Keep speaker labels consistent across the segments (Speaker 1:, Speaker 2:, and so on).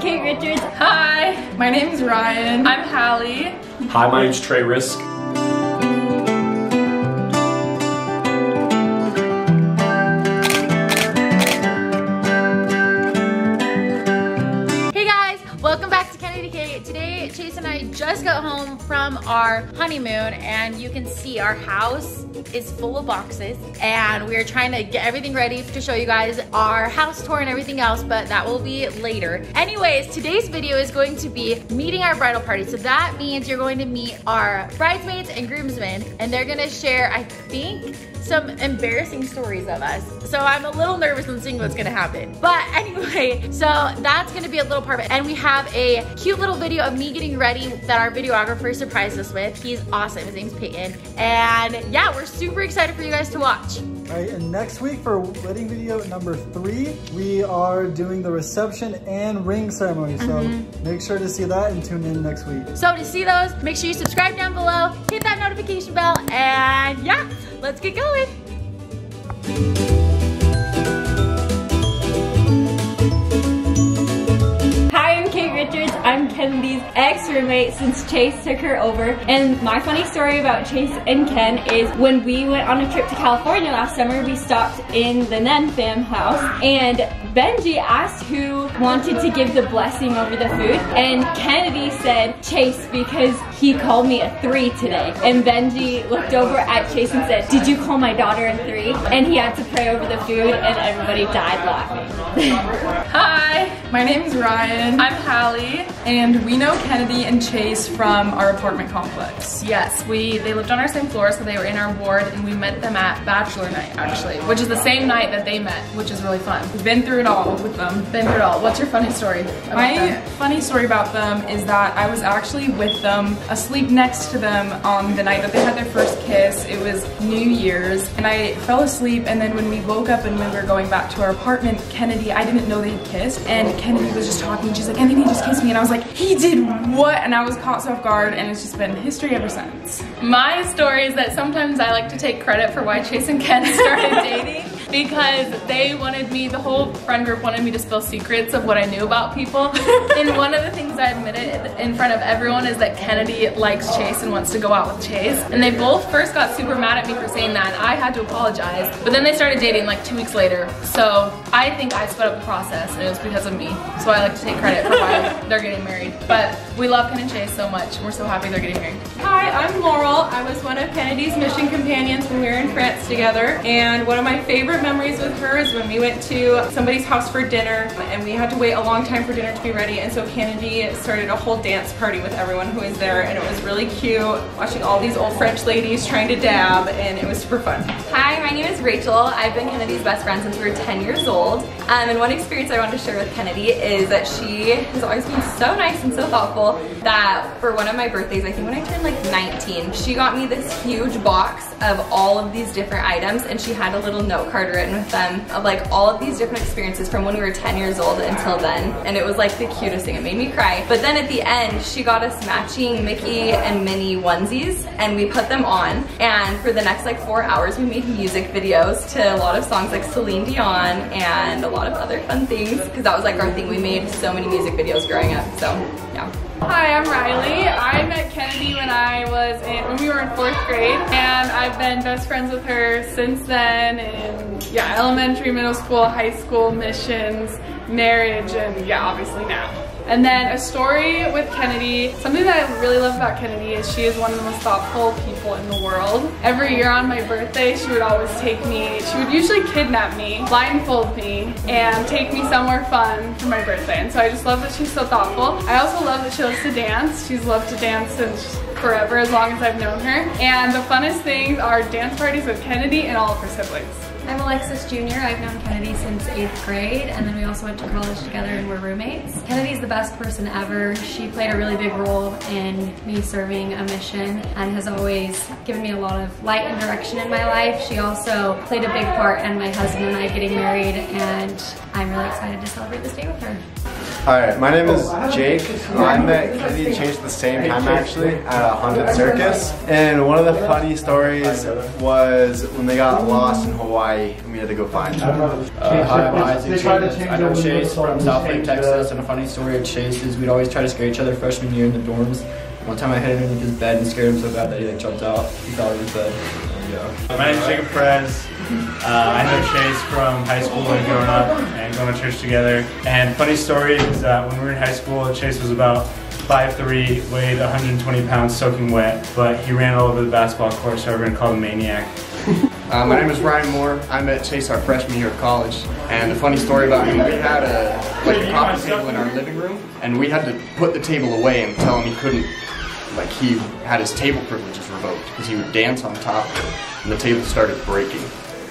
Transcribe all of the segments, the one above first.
Speaker 1: Kate Richards.
Speaker 2: Hi, my name is Ryan. I'm Hallie.
Speaker 3: Hi, my name's Trey Risk.
Speaker 1: Hey guys, welcome back to KennaDee Kay. Today, Chase and I just got home from our honeymoon, and you can see our house is full of boxes, and we're trying to get everything ready to show you guys our house tour and everything else, but that will be later. Anyways, today's video is going to be meeting our bridal party. So that means you're going to meet our bridesmaids and groomsmen, and they're gonna share, I think, some embarrassing stories of us. So I'm a little nervous on seeing what's gonna happen. But anyway, so that's gonna be a little part of it. And we have a cute little video of me getting ready that our videographer surprised us with. He's awesome, his name's Peyton. And yeah, we're super excited for you guys to watch.
Speaker 4: All right, and next week for wedding video number 3, we are doing the reception and ring ceremony. So make sure to see that and tune in next week.
Speaker 1: So to see those, make sure you subscribe down below, hit that notification bell, and yeah, let's get going. Hi, I'm Kate Richards. I'm KennaDee's ex-roommate since Chase took her over. And my funny story about Chase and Ken is when we went on a trip to California last summer, we stopped in the Nun fam house, and Benji asked who wanted to give the blessing over the food, and KennaDee said Chase because he called me a 3 today. And Benji looked over at Chase and said, "Did you call my daughter a 3?" And he had to pray over the food, and everybody died laughing.
Speaker 2: Hi, my name is Ryan. I'm Hallie, and we know KennaDee and Chase from our apartment complex. Yes, they lived on our same floor, so they were in our ward, and we met them at Bachelor Night, actually, which is the same night that they met, which is really fun. We've been through it all with them. Been through it all. What's your funny story about them? Funny story about them is that I was actually with them, asleep next to them on the night that they had their first kiss. It was New Year's, and I fell asleep, and then when we woke up and we were going back to our apartment, KennaDee, I didn't know they had kissed, and KennaDee was just talking. She's like, "KennaDee just kissed me," and I was like, "He did what?" And I was caught so off guard, and it's just been history ever since. My story is that sometimes I like to take credit for why Chase and Ken started dating, because they wanted me, the whole friend group wanted me to spill secrets of what I knew about people. And one of the things I admitted in front of everyone is that KennaDee likes Chase and wants to go out with Chase. And they both first got super mad at me for saying that, and I had to apologize. But then they started dating like 2 weeks later. So I think I sped up the process, and it was because of me. So I like to take credit for why they're getting married. But we love Ken and Chase so much, and we're so happy they're getting married.
Speaker 5: Hi, I'm Laurel. I was one of KennaDee's mission companions when we were in France together, and one of my favorite memories with her is when we went to somebody's house for dinner, and we had to wait a long time for dinner to be ready, and so KennaDee started a whole dance party with everyone who was there, and it was really cute watching all these old French ladies trying to dab, and it was super fun.
Speaker 6: Hi, my name is Rachel. I've been KennaDee's best friend since we were 10 years old, and one experience I wanted to share with KennaDee is that she has always been so nice and so thoughtful that for one of my birthdays, I think when I turned like 19, she got me this huge box of all of these different items, and she had a little note card written with them of like all of these different experiences from when we were 10 years old until then, and it was like the cutest thing. It made me cry. But then at the end, she got us matching Mickey and Minnie onesies, and we put them on, and for the next like 4 hours we made music videos to a lot of songs like Celine Dion and a lot of other fun things, because that was like our thing. We made so many music videos growing up, so yeah.
Speaker 2: Hi, I'm Riley. I met KennaDee when we were in 4th grade, and I've been best friends with her since then, and yeah, elementary, middle school, high school, missions, marriage, and yeah, obviously now. And then a story with KennaDee. Something that I really love about KennaDee is she is one of the most thoughtful people in the world. Every year on my birthday, she would always take me, she would usually kidnap me, blindfold me, and take me somewhere fun for my birthday. And so I just love that she's so thoughtful. I also love that she loves to dance. She's loved to dance since forever, as long as I've known her. And the funnest things are dance parties with KennaDee and all of her siblings.
Speaker 7: I'm Alexis Jr. I've known KennaDee since 8th grade, and then we also went to college together and we're roommates. KennaDee's the best person ever. She played a really big role in me serving a mission and has always given me a lot of light and direction in my life. She also played a big part in my husband and I getting married, and I'm really excited to celebrate this day with her.
Speaker 8: Alright, my name is Jake. I met KennaDee and Chase at the same time actually at a haunted circus. And one of the funny stories was when they got lost in Hawaii and we had to go find them.
Speaker 9: Hi, I'm Isaac. I know Chase from South Lake, Texas, and a funny story of Chase is we'd always try to scare each other freshman year in the dorms. One time I hit him underneath his bed and scared him so bad that he jumped out. He fell out of his bed.
Speaker 10: My name is Jacob Perez. I know Chase from high school and growing up and going to church together. And funny story is that when we were in high school, Chase was about 5'3", weighed 120 pounds, soaking wet, but he ran all over the basketball court, so we're going to call him Maniac.
Speaker 8: My name is Ryan Moore. I met Chase our freshman year of college. And the funny story about him, we had a coffee table in our living room, and we had to put the table away and tell him he couldn't, he had his table privileges revoked because he would dance on top and the table started breaking.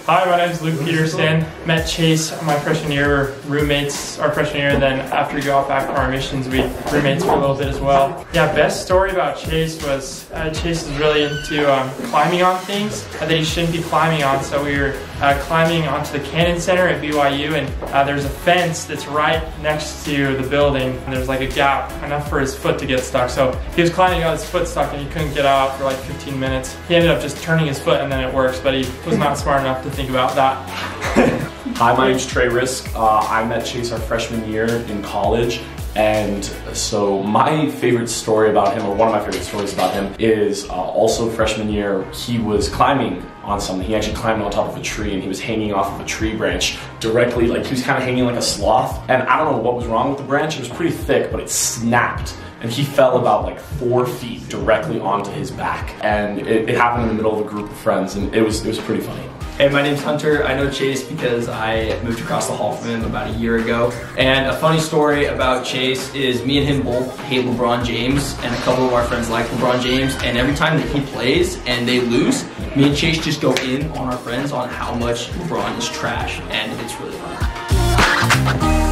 Speaker 11: Hi, my name is Luke Peterson. Met Chase my freshman year, roommates our freshman year, and then after we got back from our missions, we roommates for a little bit as well. Yeah, best story about Chase was Chase is really into climbing on things that he shouldn't be climbing on. So we were climbing onto the Cannon Center at BYU, and there's a fence that's right next to the building, and there's like a gap enough for his foot to get stuck. So he was climbing, got his foot stuck, and he couldn't get out for like 15 minutes. He ended up just turning his foot, and then it works, but he was not smart enough to think about that.
Speaker 3: Hi, my name's Trey Risk. I met Chase our freshman year in college, and so my favorite story about him, or one of my favorite stories about him, is also freshman year. He was climbing on something. He actually climbed on top of a tree, and he was hanging off of a tree branch directly, he was kind of hanging like a sloth. And I don't know what was wrong with the branch. It was pretty thick, but it snapped. And he fell about 4 feet directly onto his back. And it happened in the middle of a group of friends, and it was pretty funny.
Speaker 9: Hey, my name's Hunter. I know Chase because I moved across the hall from him about a year ago. And a funny story about Chase is me and him both hate LeBron James, and a couple of our friends like LeBron James, and every time that he plays and they lose, me and Chase just go in on our friends on how much LeBron is trash, and it's really fun.